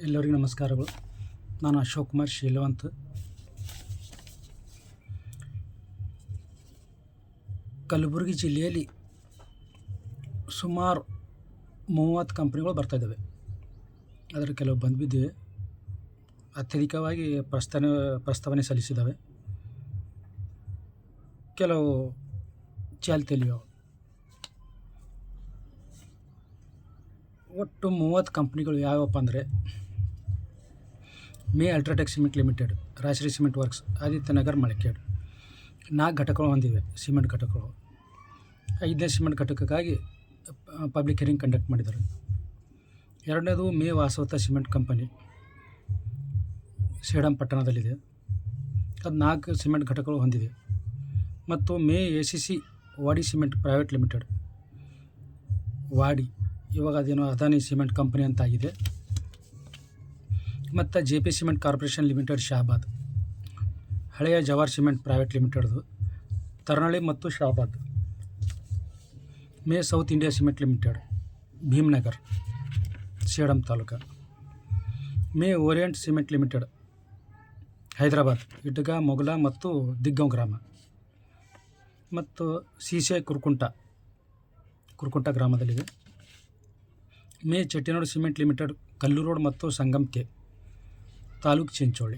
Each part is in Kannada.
ಎಲ್ಲರಿಗೂ ನಮಸ್ಕಾರಗಳು. ನಾನು ಅಶೋಕ್ ಕುಮಾರ್ ಶೀಲವಂತ್. ಕಲಬುರಗಿ ಜಿಲ್ಲೆಯಲ್ಲಿ ಸುಮಾರು 30 ಕಂಪ್ನಿಗಳು ಬರ್ತಾಯಿದ್ದಾವೆ. ಅದರ ಕೆಲವು ಬಂದುಬಿದ್ದಿವೆ, ಅತ್ಯಧಿಕವಾಗಿ ಪ್ರಸ್ತಾವನೆ ಸಲ್ಲಿಸಿದ್ದಾವೆ, ಕೆಲವು ಚಾಲ್ತಿಯಲ್ಲಿವೆ. ಒಟ್ಟು 30 ಕಂಪ್ನಿಗಳು ಯಾವಪ್ಪ ಅಂದರೆ ಮೇ UltraTech cement limited, Rajashree cement works, Adityanagar, Malkhed 4 ಘಟಕಗಳು ಹೊಂದಿವೆ. ಸಿಮೆಂಟ್ ಘಟಕಗಳು 5ನೇ ಸಿಮೆಂಟ್ ಘಟಕಕ್ಕಾಗಿ ಪಬ್ಲಿಕ್ ಹಿಯರಿಂಗ್ ಕಂಡಕ್ಟ್ ಮಾಡಿದ್ದಾರೆ. 2ನೇದು ಮೇ ವಾಸವತ ಸಿಮೆಂಟ್ ಕಂಪನಿ, ಸೇಡಂ ಪಟ್ಟಣದಲ್ಲಿದೆ. ಅದು 4 ಸಿಮೆಂಟ್ ಘಟಕಗಳು ಹೊಂದಿದೆ. ಮತ್ತು ಮೇ ACC Wadi cement private limited, Wadi, ಇವಾಗ ಅದೇನೋ ಅದಾನಿ ಸಿಮೆಂಟ್ ಕಂಪನಿ ಅಂತ ಆಗಿದೆ. ಮತ್ತು JP cement corporation limited, Shahabad, ಹಳೆಯ ಜವಾರ್ ಸಿಮೆಂಟ್ ಪ್ರೈವೇಟ್ ಲಿಮಿಟೆಡ್ದು, ತರನಳ್ಳಿ ಮತ್ತು ಶಹಾಬಾದ್. ಮೇ south India cement limited, Bhimnagar, Sedam taluk. ಮೇ Orient cement limited, Hyderabad, Idga, Mogala ಮತ್ತು ದಿಗ್ಗಾಂವ್ ಗ್ರಾಮ. ಮತ್ತು CCI ಕುರ್ಕುಂಟ ಗ್ರಾಮದಲ್ಲಿದೆ. ಮೇ Chettinad cement limited, Kalluru road ಮತ್ತು ಸಂಗಮ್ ಕೆ, ತಾಲೂಕು ಚಿಂಚೋಳಿ.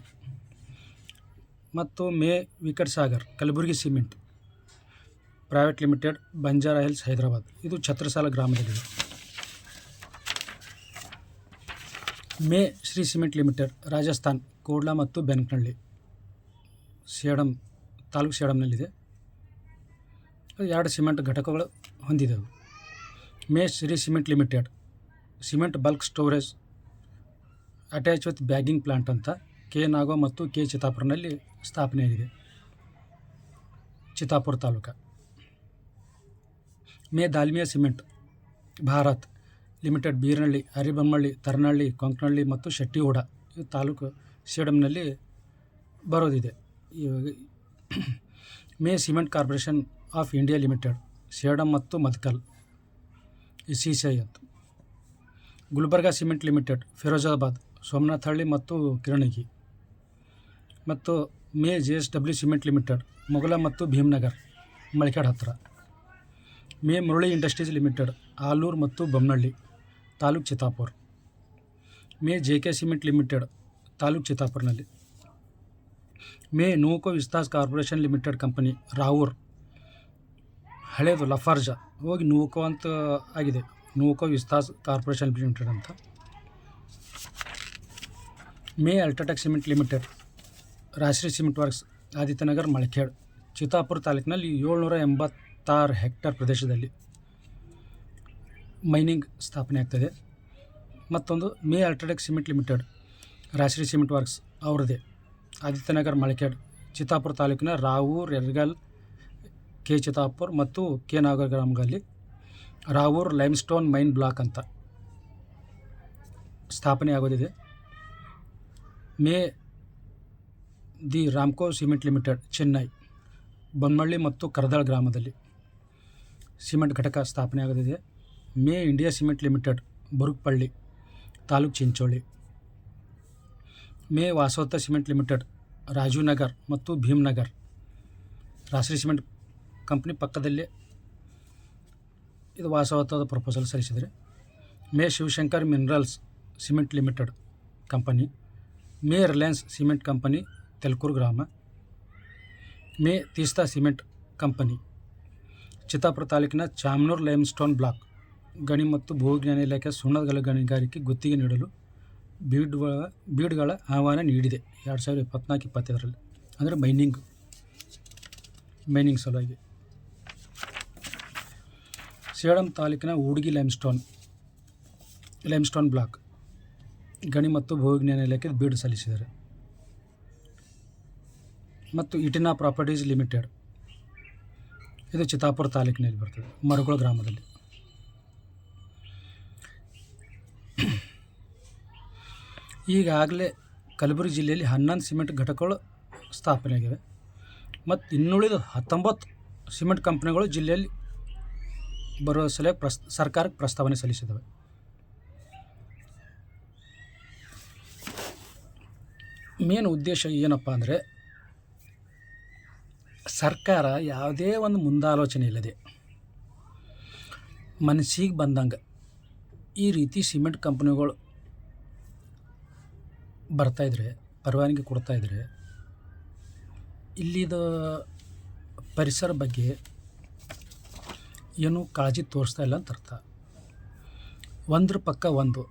ಮತ್ತು ಮೇ Vicat Sagar Kalaburagi cement private limited, Banjara hills, Hyderabad, ಇದು ಛತ್ರಸಾಲ ಗ್ರಾಮದಲ್ಲಿದೆ. ಮೇ ಶ್ರೀ ಸಿಮೆಂಟ್ ಲಿಮಿಟೆಡ್, ರಾಜಸ್ಥಾನ್, ಕೋಡ್ಲಾ ಮತ್ತು ಬೆನಕನಹಳ್ಳಿ, ಸೇಡಂ ತಾಲೂಕು ಸೇಡಂನಲ್ಲಿದೆ. 2 ಸಿಮೆಂಟ್ ಘಟಕಗಳು ಹೊಂದಿದೆವು. ಮೇ Shree cement limited, cement bulk storage attach with bagging plant ಅಂತ ಕೆ. ನಾಗೋ ಮತ್ತು ಕೆ. ಚಿತ್ತಾಪುರನಲ್ಲಿ ಸ್ಥಾಪನೆಯಾಗಿದೆ, ಚಿತ್ತಾಪುರ ತಾಲೂಕು. ಮೇ ದಾಲ್ಮಿಯಾ ಸಿಮೆಂಟ್ ಭಾರತ್ ಲಿಮಿಟೆಡ್, ಬೀರನಹಳ್ಳಿ, ಹರಿಬೊಮ್ಮನಹಳ್ಳಿ, ತರನಹಳ್ಳಿ, ಕೊಂಕನಹಳ್ಳಿ ಮತ್ತು ಶೆಟ್ಟಿಹೂಡ, ಇದು ತಾಲೂಕು ಸೇಡಂನಲ್ಲಿ ಬರೋದಿದೆ. ಮೇ cement corporation of India limited, Sedam ಮತ್ತು ಮದಕಲ್, CCI ಅಂತ. ಗುಲ್ಬರ್ಗಾ ಸಿಮೆಂಟ್ ಲಿಮಿಟೆಡ್, ಫಿರೋಜಾಬಾದ್, ಸೋಮನಾಥಹಳ್ಳಿ ಮತ್ತು ಕಿರಣಗಿ. ಮತ್ತು ಮೇ JSW ಸಿಮೆಂಟ್ ಲಿಮಿಟೆಡ್, ಮೊಗಲ ಮತ್ತು ಭೀಮ್ನಗರ್, ಮಳಕೇಡ್ ಹತ್ತಿರ. ಮೇ ಮುರಳಿ ಇಂಡಸ್ಟ್ರೀಸ್ ಲಿಮಿಟೆಡ್, ಆಲೂರು ಮತ್ತು ಬೊಮ್ಮನಹಳ್ಳಿ, ತಾಲೂಕು ಚಿತ್ತಾಪುರ. ಮೇ JK ಸಿಮೆಂಟ್ ಲಿಮಿಟೆಡ್, ತಾಲೂಕು ಚಿತ್ತಾಪುರನಲ್ಲಿ. ಮೇ Nuvoco Vistas corporation limited company, Ravoor, ಹಳೇದು ಲಫಾರ್ಜಾ ಹೋಗಿ ನೂಕೋ ಅಂತ ಆಗಿದೆ, ನೂಕೋ ವಿಸ್ತಾಸ್ ಕಾರ್ಪೊರೇಷನ್ ಲಿಮಿಟೆಡ್ ಅಂತ. ಮೇ UltraTech cement limited, Rajashree cement works, Adityanagar, Malkhed, Chittapur ತಾಲೂಕಿನಲ್ಲಿ 786 ಹೆಕ್ಟೇರ್ ಪ್ರದೇಶದಲ್ಲಿ ಮೈನಿಂಗ್ ಸ್ಥಾಪನೆ ಆಗ್ತದೆ. ಮತ್ತೊಂದು ಮೇ UltraTech cement limited, Rajashree cement works ಅವ್ರದ್ದೇ, ಆದಿತ್ಯನಗರ್, ಮಳಕೇಡ್, ಚಿತ್ತಾಪುರ ತಾಲೂಕಿನ ರಾವೂರ್, ಯರ್ಗಲ್, ಕೆ. ಚಿತ್ತಾಪುರ್ ಮತ್ತು ಕೆ. ನಾಗರ್ ಗ್ರಾಮಗಳಲ್ಲಿ ರಾವೂರ್ ಲೈಮ್ಸ್ಟೋನ್ ಮೈನ್ ಬ್ಲಾಕ್ ಅಂತ ಸ್ಥಾಪನೆ ಆಗೋದಿದೆ. ಮೇ the Ramco cement limited, Chennai, Bommanahalli ಮತ್ತು ಕರದಾಳ್ ಗ್ರಾಮದಲ್ಲಿ ಸಿಮೆಂಟ್ ಘಟಕ ಸ್ಥಾಪನೆ ಆಗೋದಿದೆ. ಮೇ India cement limited, Burukpalli, taluk Chincholi. ಮೇ ವಾಸವತ ಸಿಮೆಂಟ್ ಲಿಮಿಟೆಡ್, ರಾಜೀವ್ನಗರ್ ಮತ್ತು ಭೀಮ್ನಗರ್, ರಾಜಶ್ರೀ ಸಿಮೆಂಟ್ ಕಂಪ್ನಿ ಪಕ್ಕದಲ್ಲೇ ಇದು ವಾಸವತದ ಪ್ರಪೋಸಲ್ ಸಲ್ಲಿಸಿದರೆ. ಮೇ Shivashankar minerals cement limited company, ಮೇ ರಿಲಯನ್ಸ್ ಸಿಮೆಂಟ್ ಕಂಪನಿ, ತೆಲ್ಕೂರು ಗ್ರಾಮ. ಮೇ ತೀಸ್ತಾ ಸಿಮೆಂಟ್ ಕಂಪನಿ, ಚಿತ್ತಾಪುರ ತಾಲೂಕಿನ ಚಾಮನೂರು ಲೈಮ್ಸ್ಟೋನ್ ಬ್ಲಾಕ್, ಗಣಿ ಮತ್ತು ಭೂವಿಜ್ಞಾನ ಇಲಾಖೆ ಸುಣ್ಣದ ಗಣಿಗಾರಿಕೆ ಗುತ್ತಿಗೆ ನೀಡಲು ಬೀಡ್ಗಳ ಆಹ್ವಾನ ನೀಡಿದೆ 2024-25ರಲ್ಲಿ, ಅಂದರೆ ಮೈನಿಂಗ್ ಸಲುವಾಗಿ. ಸೇಡಂ ತಾಲೂಕಿನ ಊಡ್ಗಿ ಲೈಮ್ಸ್ಟೋನ್ ಬ್ಲಾಕ್, ಗಣಿ ಮತ್ತು ಭೂವಿಜ್ಞಾನ ಇಲಾಖೆ ಬೀಡ್ ಸಲ್ಲಿಸಿದ್ದಾರೆ. ಮತ್ತು ಇಟಿನಾ ಪ್ರಾಪರ್ಟೀಸ್ ಲಿಮಿಟೆಡ್, ಇದು ಚಿತ್ತಾಪುರ ತಾಲೂಕಿನಲ್ಲಿ ಬರ್ತದೆ, ಮರಗೋಳ ಗ್ರಾಮದಲ್ಲಿ. ಈಗಾಗಲೇ ಕಲಬುರಗಿ ಜಿಲ್ಲೆಯಲ್ಲಿ 11 ಸಿಮೆಂಟ್ ಘಟಕಗಳು ಸ್ಥಾಪನೆಯಾಗಿವೆ. ಮತ್ತು ಇನ್ನುಳಿದ 19 ಸಿಮೆಂಟ್ ಕಂಪನಿಗಳು ಜಿಲ್ಲೆಯಲ್ಲಿ ಬರುವ ಸಲುವಾಗಿ ಸರ್ಕಾರಕ್ಕೆ ಪ್ರಸ್ತಾವನೆ ಸಲ್ಲಿಸಿದ್ದಾವೆ. ಮೇನ್ ಉದ್ದೇಶ ಏನಪ್ಪ ಅಂದರೆ, ಸರ್ಕಾರ ಯಾವುದೇ ಒಂದು ಮುಂದಾಲೋಚನೆ ಇಲ್ಲದೆ ಮನಸ್ಸಿಗೆ ಬಂದಂಗೆ ಈ ರೀತಿ ಸಿಮೆಂಟ್ ಕಂಪ್ನಿಗಳು ಬರ್ತಾಯಿದ್ರೆ, ಪರವಾನಗಿ ಕೊಡ್ತಾಯಿದ್ರೆ, ಇಲ್ಲಿದ ಪರಿಸರ ಬಗ್ಗೆ ಏನೂ ಕಾಳಜಿ ತೋರಿಸ್ತಾ ಇಲ್ಲ ಅಂತ ಅರ್ಥ. ಒಂದ್ರ ಪಕ್ಕ ಒಂದು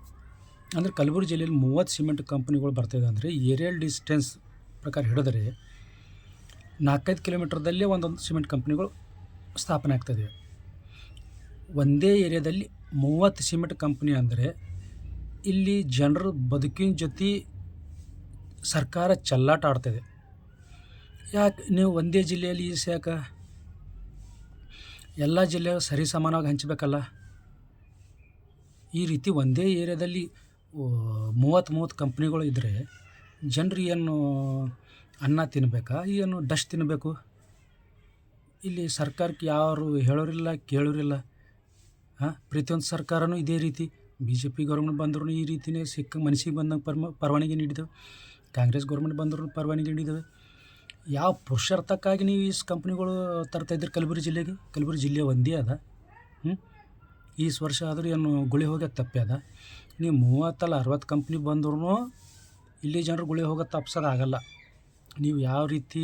ಅಂದರೆ ಕಲಬುರಗಿ ಜಿಲ್ಲೆಯಲ್ಲಿ 30 ಸಿಮೆಂಟ್ ಕಂಪ್ನಿಗಳು ಬರ್ತಾಯಿದೆ ಅಂದರೆ ಏರಿಯಲ್ ಡಿಸ್ಟೆನ್ಸ್ ಪ್ರಕಾರ ಹಿಡಿದ್ರೆ 4-5 ಕಿಲೋಮೀಟ್ರದಲ್ಲೇ ಒಂದೊಂದು ಸಿಮೆಂಟ್ ಕಂಪ್ನಿಗಳು ಸ್ಥಾಪನೆ ಆಗ್ತಾಯಿದೆ. ಒಂದೇ ಏರಿಯಾದಲ್ಲಿ 30 ಸಿಮೆಂಟ್ ಕಂಪ್ನಿ ಅಂದರೆ ಇಲ್ಲಿ ಜನರು ಬದುಕಿನ ಜೊತೆ ಸರ್ಕಾರ ಚೆಲ್ಲಾಟ ಆಡ್ತಾಯಿದೆ. ಯಾಕೆ ನೀವು ಒಂದೇ ಜಿಲ್ಲೆಯಲ್ಲಿ ಈಸಿ ಯಾಕೆ? ಎಲ್ಲ ಜಿಲ್ಲೆಗಳು ಸರಿ ಸಮಾನವಾಗಿ ಹಂಚಬೇಕಲ್ಲ. ಈ ರೀತಿ ಒಂದೇ ಏರಿಯಾದಲ್ಲಿ 30 ಕಂಪ್ನಿಗಳು ಇದ್ದರೆ ಜನರು ಏನು ಅನ್ನ ತಿನ್ನಬೇಕಾ, ಏನು ಡಸ್ಟ್ ತಿನ್ನಬೇಕು? ಇಲ್ಲಿ ಸರ್ಕಾರಕ್ಕೆ ಯಾರು ಹೇಳೋರಿಲ್ಲ, ಕೇಳೋರಿಲ್ಲ. ಪ್ರತಿಯೊಂದು ಸರ್ಕಾರನೂ ಇದೇ ರೀತಿ, BJP ಗೌರ್ಮೆಂಟ್ ಬಂದ್ರೂ ಈ ರೀತಿಯೇ ಮನಸ್ಸಿಗೆ ಬಂದಂಗೆ ಪರವಾನಗಿ ನೀಡಿದೆವು. ಕಾಂಗ್ರೆಸ್ ಗೌರ್ಮೆಂಟ್ ಬಂದರೂ ಪರವಾನಗಿ ನೀಡಿದ್ದೇವೆ. ಯಾವ ಪುರುಷಾರ್ಥಕ್ಕಾಗಿ ನೀವು ಈ ಕಂಪ್ನಿಗಳು ತರ್ತಾಯಿದ್ರಿ ಕಲಬುರಗಿ ಜಿಲ್ಲೆಗೆ? ಕಲಬುರಗಿ ಜಿಲ್ಲೆ ಒಂದೇ ಅದ. ಈ ವರ್ಷ ಆದರೂ ಏನು ಗುಳಿ ಹೋಗೋದು ತಪ್ಪೇ ಅದ? ನೀವು 30-60 ಕಂಪ್ನಿ ಬಂದ್ರೂ ಇಲ್ಲಿ ಜನರು ಗುಳಿ ಹೋಗೋದು ತಪ್ಸೋದಾಗಲ್ಲ. ನೀವು ಯಾವ ರೀತಿ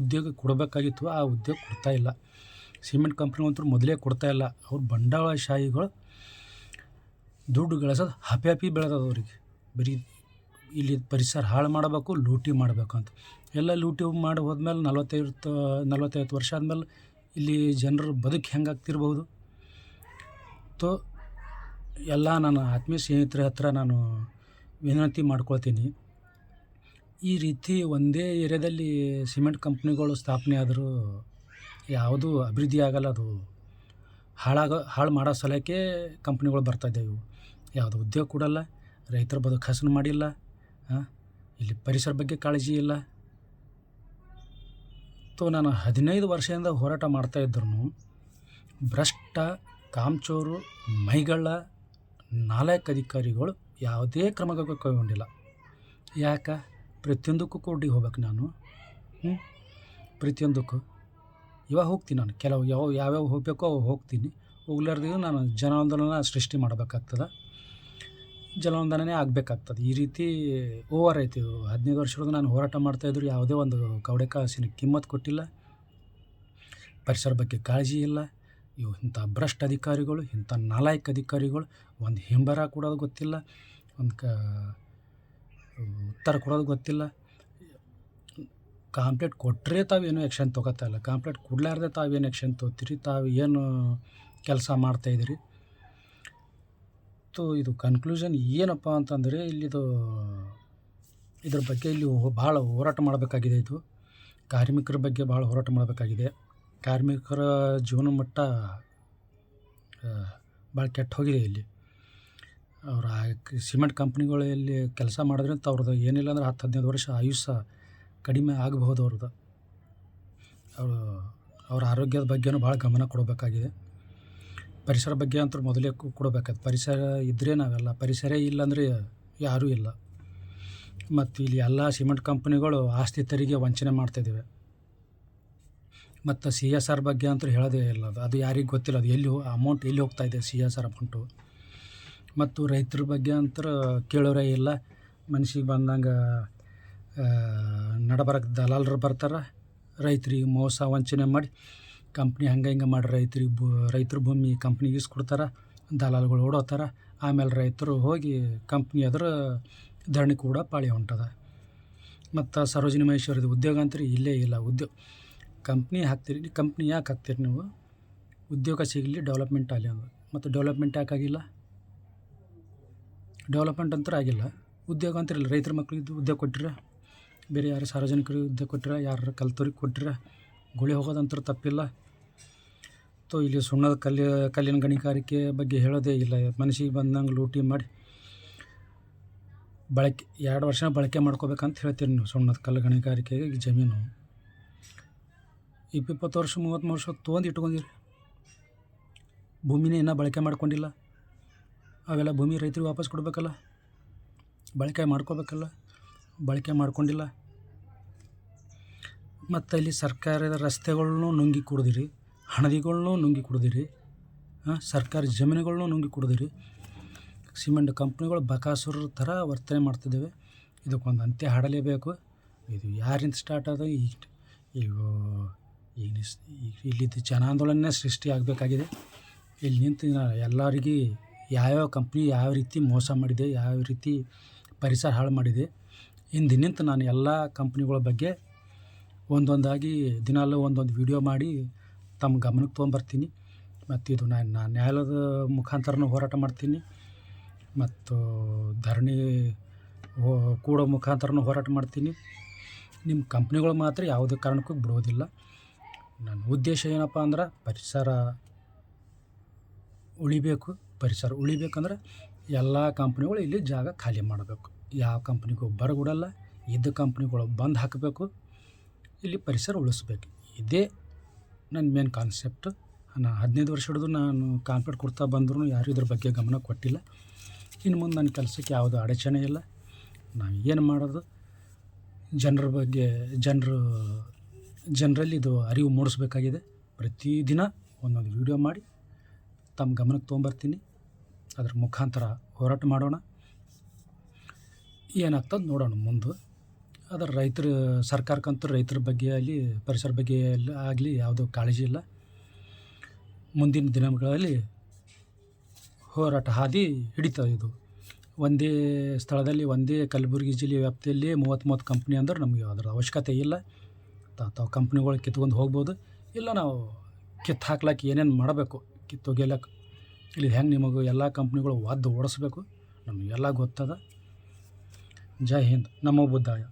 ಉದ್ಯೋಗ ಕೊಡಬೇಕಾಗಿತ್ತು ಆ ಉದ್ಯೋಗ ಕೊಡ್ತಾಯಿಲ್ಲ. ಸಿಮೆಂಟ್ ಕಂಪ್ನಿ ಅಂತೂ ಮೊದಲೇ ಕೊಡ್ತಾಯಿಲ್ಲ. ಅವ್ರು ಬಂಡವಾಳಶಾಹಿಗಳು ದುಡ್ಡು ಗಳಿಸೋದು ಹಪಿ ಬೆಳೆದದ ಅವ್ರಿಗೆ. ಬರೀ ಇಲ್ಲಿ ಪರಿಸರ ಹಾಳು ಮಾಡಬೇಕು, ಲೂಟಿ ಮಾಡಬೇಕು ಅಂತ. ಎಲ್ಲ ಲೂಟಿ ಮಾಡಿ ಹೋದ್ಮೇಲೆ 40-50 ವರ್ಷ ಆದಮೇಲೆ ಇಲ್ಲಿ ಜನರು ಬದುಕು ಹೆಂಗೆ ಆಗ್ತಿರ್ಬೋದು? ಎಲ್ಲ ನನ್ನ ಆತ್ಮೀಯ ಸ್ನೇಹಿತರ ಹತ್ರ ನಾನು ವಿನಂತಿ ಮಾಡ್ಕೊಳ್ತೀನಿ, ಈ ರೀತಿ ಒಂದೇ ಏರಿಯಾದಲ್ಲಿ ಸಿಮೆಂಟ್ ಕಂಪ್ನಿಗಳು ಸ್ಥಾಪನೆ ಆದರೂ ಯಾವುದೂ ಅಭಿವೃದ್ಧಿ ಆಗಲ್ಲ. ಅದು ಹಾಳು ಮಾಡೋ ಸಲಕ್ಕೆ ಕಂಪ್ನಿಗಳು ಬರ್ತಾಯಿದ್ದಾವೆ. ಯಾವುದು ಉದ್ಯೋಗ ಕೊಡಲ್ಲ, ರೈತರ ಬದುಕು ಹಸನು ಮಾಡಿಲ್ಲ, ಇಲ್ಲಿ ಪರಿಸರ ಬಗ್ಗೆ ಕಾಳಜಿ ಇಲ್ಲ. ನಾನು 15 ವರ್ಷದಿಂದ ಹೋರಾಟ ಮಾಡ್ತಾಯಿದ್ರು ಭ್ರಷ್ಟ, ಕಾಮಚೋರು, ಮೈಗಳ್ಳ, ನಾಲಾಯಕ್ ಅಧಿಕಾರಿಗಳು ಯಾವುದೇ ಕ್ರಮ ಕೈಗೊಂಡಿಲ್ಲ. ಯಾಕೆ? ಪ್ರತಿಯೊಂದಕ್ಕೂ ಕೋರ್ಟಿಗೆ ಹೋಗ್ಬೇಕು ನಾನು. ಪ್ರತಿಯೊಂದಕ್ಕೂ ಇವಾಗ ಹೋಗ್ತೀನಿ ನಾನು. ಕೆಲವು ಯಾವ್ಯಾವ ಹೋಗಬೇಕೋ ಅವು ಹೋಗ್ತೀನಿ. ಹೋಗ್ಲಾರ್ದಿಗೂ ನಾನು ಜನಾಂದೋಲನ ಸೃಷ್ಟಿ ಮಾಡಬೇಕಾಗ್ತದೆ, ಜನಾಂದೋಲನೇ ಆಗಬೇಕಾಗ್ತದೆ. ಈ ರೀತಿ ಓವರ್ ಆಯ್ತು. ಇದು 15 ವರ್ಷದೊಳಗೆ ನಾನು ಹೋರಾಟ ಮಾಡ್ತಾಯಿದ್ರು ಯಾವುದೇ ಒಂದು ಕವಡೆ ಕಾಸಿನ ಕಿಮ್ಮತ್ತು ಕೊಟ್ಟಿಲ್ಲ. ಪರಿಸರ ಬಗ್ಗೆ ಕಾಳಜಿ ಇಲ್ಲ. ಇಂಥ ಭ್ರಷ್ಟ ಅಧಿಕಾರಿಗಳು, ಇಂಥ ನಾಲಾಯಕ್ ಅಧಿಕಾರಿಗಳು ಒಂದು ಹಿಂಬರ ಕೊಡೋದು ಗೊತ್ತಿಲ್ಲ, ಒಂದು ಉತ್ತರ ಕೊಡೋದು ಗೊತ್ತಿಲ್ಲ. ಕಾಂಪ್ಲೇಂಟ್ ಕೊಟ್ಟರೆ ತಾವೇನು ಆ್ಯಕ್ಷನ್ ತೊಗೋತಾ ಇಲ್ಲ. ಕಾಂಪ್ಲೇಂಟ್ ಕೊಡಲಾರ್ದೆ ತಾವೇನು ಆ್ಯಕ್ಷನ್ ತೊಗೋತೀರಿ? ತಾವು ಏನು ಕೆಲಸ ಮಾಡ್ತಾಯಿದ್ದೀರಿ? ಇದು ಕನ್ಕ್ಲೂಷನ್ ಏನಪ್ಪ ಅಂತಂದರೆ, ಇದ್ರ ಬಗ್ಗೆ ಇಲ್ಲಿ ಭಾಳ ಹೋರಾಟ ಮಾಡಬೇಕಾಗಿದೆ. ಇದು ಕಾರ್ಮಿಕರ ಬಗ್ಗೆ ಭಾಳ ಹೋರಾಟ ಮಾಡಬೇಕಾಗಿದೆ. ಕಾರ್ಮಿಕರ ಜೀವನ ಮಟ್ಟ ಭಾಳ ಕೆಟ್ಟು ಹೋಗಿದೆ. ಇಲ್ಲಿ ಅವ್ರ ಸಿಮೆಂಟ್ ಕಂಪ್ನಿಗಳಲ್ಲಿ ಕೆಲಸ ಮಾಡೋದ್ರಿಂದ ಅವ್ರದ್ದು ಏನಿಲ್ಲ ಅಂದ್ರೆ 10-15 ವರ್ಷ ಆಯುಷ್ಯ ಕಡಿಮೆ ಆಗಬಹುದು ಅವ್ರದ್ದು. ಅವ್ರ ಆರೋಗ್ಯದ ಬಗ್ಗೆನೂ ಭಾಳ ಗಮನ ಕೊಡಬೇಕಾಗಿದೆ. ಪರಿಸರ ಬಗ್ಗೆ ಅಂತೂ ಮೊದಲೇ ಕೊಡಬೇಕಾದ. ಪರಿಸರ ಇದ್ದರೆ ನಾವೆಲ್ಲ, ಪರಿಸರ ಇಲ್ಲಾಂದರೆ ಯಾರೂ ಇಲ್ಲ. ಮತ್ತು ಇಲ್ಲಿ ಎಲ್ಲ ಸಿಮೆಂಟ್ ಕಂಪ್ನಿಗಳು ಆಸ್ತಿ ತೆರಿಗೆ ವಂಚನೆ ಮಾಡ್ತಾಯಿದ್ದಾವೆ. ಮತ್ತು CSR ಬಗ್ಗೆ ಅಂತೂ ಹೇಳೋದೇ ಇಲ್ಲ. ಅದು ಯಾರಿಗೆ ಗೊತ್ತಿಲ್ಲ, ಅದು ಅಮೌಂಟ್ ಎಲ್ಲಿ ಹೋಗ್ತಾಯಿದೆ CSR ಅಮೌಂಟು. ಮತ್ತು ರೈತರ ಬಗ್ಗೆ ಅಂತೂ ಕೇಳೋರೇ ಇಲ್ಲ. ಮನ್ಸಿಗೆ ಬಂದಂಗೆ ನಡಬರಕ್ಕೆ ದಲಾಲರು ಬರ್ತಾರೆ, ರೈತರಿಗೆ ಮೋಸ ವಂಚನೆ ಮಾಡಿ ಕಂಪ್ನಿ ಹಿಂಗೆ ಮಾಡಿ ರೈತರ ಭೂಮಿ ಕಂಪ್ನಿಗೆ ಇಸ್ಕೊಡ್ತಾರೆ, ದಲಾಲಗಳು ಓಡೋತಾರೆ. ಆಮೇಲೆ ರೈತರು ಹೋಗಿ ಕಂಪ್ನಿ ಎದುರು ಧರಣಿ ಕೂಡ ಪಾಳಿ ಹೊಂಟದ. ಮತ್ತು ಸರೋಜಿನಿ ಮಹೇಶ್ವರದ ಉದ್ಯೋಗ ಅಂತೂ ಇಲ್ಲೇ ಇಲ್ಲ. ಕಂಪ್ನಿ ಹಾಕ್ತೀರಿ, ಕಂಪ್ನಿ ಯಾಕೆ ಹಾಕ್ತೀರಿ ನೀವು? ಉದ್ಯೋಗ ಸಿಗಲಿ, ಡೆವಲಪ್ಮೆಂಟ್ ಆಗಲಿ ಅಂದರು. ಮತ್ತು ಡೆವಲಪ್ಮೆಂಟ್ ಯಾಕಾಗಿಲ್ಲ? ಡೆವಲಪ್ಮೆಂಟ್ ಅಂತೂ ಆಗಿಲ್ಲ. ಉದ್ಯೋಗ ಅಂತಿರಲ್ಲ. ರೈತರ ಮಕ್ಕಳಿಗೆ ಉದ್ಯೋಗ ಕೊಟ್ಟಿರ, ಬೇರೆ ಯಾರು ಸಾರ್ವಜನಿಕರಿಗೆ ಉದ್ಯೋಗ ಕೊಟ್ಟಿರ, ಯಾರು ಕಲ್ತವ್ರಿಗೆ ಕೊಟ್ಟಿರ? ಗುಳಿ ಹೋಗೋದಂತೂ ತಪ್ಪಿಲ್ಲ. ಇಲ್ಲಿ ಸುಣ್ಣದ ಕಲ್ಲಿನ ಗಣಿಗಾರಿಕೆ ಬಗ್ಗೆ ಹೇಳೋದೇ ಇಲ್ಲ. ಮನಸ್ಸಿಗೆ ಬಂದಂಗೆ ಲೂಟಿ ಮಾಡಿ 2 ವರ್ಷ ಬಳಕೆ ಮಾಡ್ಕೋಬೇಕಂತ ಹೇಳ್ತೀರಿ ನೀವು. ಸುಣ್ಣದ ಕಲ್ಲು ಗಣಿಗಾರಿಕೆಗೆ ಜಮೀನು 20 ವರ್ಷ 30 ವರ್ಷ ತೊಗೊಂಡು ಇಟ್ಕೊಂಡಿರಿ. ಭೂಮಿನೇ ಇನ್ನೂ ಬಳಕೆ ಮಾಡ್ಕೊಂಡಿಲ್ಲ. ಅವೆಲ್ಲ ಭೂಮಿ ರೈತರಿಗೆ ವಾಪಸ್ ಕೊಡಬೇಕಲ್ಲ, ಬಳಕೆ ಮಾಡ್ಕೋಬೇಕಲ್ಲ. ಬಳಕೆ ಮಾಡ್ಕೊಂಡಿಲ್ಲ. ಮತ್ತು ಇಲ್ಲಿ ಸರ್ಕಾರದ ರಸ್ತೆಗಳ್ನೂ ನುಂಗಿ ಕುಡ್ದಿರಿ, ಹಣದಿಗಳ್ನೂ ನುಂಗಿ ಕುಡ್ದಿರಿ, ಸರ್ಕಾರಿ ಜಮೀನುಗಳ್ನೂ ನುಂಗಿ ಕುಡ್ದಿರಿ. ಸಿಮೆಂಟ್ ಕಂಪ್ನಿಗಳು ಬಕಾಸುರರ ಥರ ವರ್ತನೆ ಮಾಡ್ತಿದ್ದಾವೆ. ಇದಕ್ಕೊಂದು ಅಂತ್ಯ ಹಾಡಲೇಬೇಕು. ಇದು ಯಾರಿಂದ ಸ್ಟಾರ್ಟ್ ಆದ ಈಗ ಇಲ್ಲಿದ್ದು ಜನಾಂದೋಲನ ಸೃಷ್ಟಿ ಆಗಬೇಕಾಗಿದೆ. ಇಲ್ಲಿ ನಿಂತು ಎಲ್ಲರಿಗೆ ಯಾವ್ಯಾವ ಕಂಪ್ನಿ ಯಾವ ರೀತಿ ಮೋಸ ಮಾಡಿದೆ, ಯಾವ ರೀತಿ ಪರಿಸರ ಹಾಳು ಮಾಡಿದೆ, ನಿಂತು ನಾನು ಎಲ್ಲ ಕಂಪ್ನಿಗಳ ಬಗ್ಗೆ ಒಂದೊಂದಾಗಿ ದಿನಾಲೂ ಒಂದೊಂದು ವಿಡಿಯೋ ಮಾಡಿ ತಮ್ಮ ಗಮನಕ್ಕೆ ತೊಗೊಂಬರ್ತೀನಿ. ಮತ್ತು ಇದು ನಾನು ನ್ಯಾಯಾಲಯದ ಮುಖಾಂತರನೂ ಹೋರಾಟ ಮಾಡ್ತೀನಿ, ಮತ್ತು ಧರಣಿ ಕೂಡೋ ಮುಖಾಂತರನೂ ಹೋರಾಟ ಮಾಡ್ತೀನಿ. ನಿಮ್ಮ ಕಂಪ್ನಿಗಳು ಮಾತ್ರ ಯಾವುದೇ ಕಾರಣಕ್ಕೂ ಬಿಡೋದಿಲ್ಲ. ನನ್ನ ಉದ್ದೇಶ ಏನಪ್ಪ ಅಂದ್ರೆ ಪರಿಸರ ಉಳಿಬೇಕು. ಪರಿಸರ ಉಳಿಬೇಕಂದ್ರೆ ಎಲ್ಲ ಕಂಪ್ನಿಗಳು ಇಲ್ಲಿ ಜಾಗ ಖಾಲಿ ಮಾಡಬೇಕು. ಯಾವ ಕಂಪ್ನಿಗೂ ಬರಗೊಡಲ್ಲ. ಇದ್ದ ಕಂಪ್ನಿಗಳು ಬಂದ್ ಹಾಕಬೇಕು. ಇಲ್ಲಿ ಪರಿಸರ ಉಳಿಸ್ಬೇಕು. ಇದೇ ನನ್ನ ಮೇನ್ ಕಾನ್ಸೆಪ್ಟ್. ನಾನು 15 ವರ್ಷ ಹಿಡಿದು ನಾನು ಕಾಂಪ್ಲೇಂಟ್ ಕೊಡ್ತಾ ಬಂದ್ರೂ ಯಾರೂ ಇದ್ರ ಬಗ್ಗೆ ಗಮನ ಕೊಟ್ಟಿಲ್ಲ. ಇನ್ನು ಮುಂದೆ ನನ್ನ ಕೆಲಸಕ್ಕೆ ಯಾವುದೂ ಅಡಚಣೆ ಇಲ್ಲ. ನಾವು ಏನು ಮಾಡೋದು, ಜನರ ಬಗ್ಗೆ ಜನರಲ್ಲಿ ಇದು ಅರಿವು ಮೂಡಿಸ್ಬೇಕಾಗಿದೆ. ಪ್ರತಿದಿನ ಒಂದೊಂದು ವಿಡಿಯೋ ಮಾಡಿ ತಮ್ಮ ಗಮನಕ್ಕೆ ತೊಗೊಂಬರ್ತೀನಿ. ಅದ್ರ ಮುಖಾಂತರ ಹೋರಾಟ ಮಾಡೋಣ. ಏನಾಗ್ತದೆ ನೋಡೋಣ ಮುಂದೆ. ಅದರ ಸರ್ಕಾರಕ್ಕಂತೂ ರೈತರ ಬಗ್ಗೆ ಆಗಲಿ ಪರಿಸರ ಬಗ್ಗೆ ಆಗಲಿ ಯಾವುದೂ ಕಾಳಜಿ ಇಲ್ಲ. ಮುಂದಿನ ದಿನಗಳಲ್ಲಿ ಹೋರಾಟ ಹಾದಿ ಹಿಡಿತದೆ. ಇದು ಒಂದೇ ಸ್ಥಳದಲ್ಲಿ ಒಂದೇ ಕಲಬುರಗಿ ಜಿಲ್ಲೆ ವ್ಯಾಪ್ತಿಯಲ್ಲಿ 30 ಕಂಪ್ನಿ ಅಂದ್ರೆ ನಮಗೆ ಅದರ ಅವಶ್ಯಕತೆ ಇಲ್ಲ. ತಾವು ಕಂಪ್ನಿಗಳು ಕಿತ್ಕೊಂಡು ಹೋಗ್ಬೋದು. ಇಲ್ಲ ನಾವು ಕಿತ್ತು ಹಾಕ್ಲಿಕ್ಕೆ ಏನೇನು ಮಾಡಬೇಕು, ಕಿತ್ತೊಗೆಯಲಕ್ಕೆ ಇಲ್ಲಿ ಹೆಂಗೆ ನಿಮಗೆ ಎಲ್ಲ ಕಂಪ್ನಿಗಳು ಒದ್ದು ಓಡಿಸ್ಬೇಕು ನಮಗೆಲ್ಲ ಗೊತ್ತದ. ಜೈ ಹಿಂದ್, ನಮೋ ಬುದ್ಧಾಯ.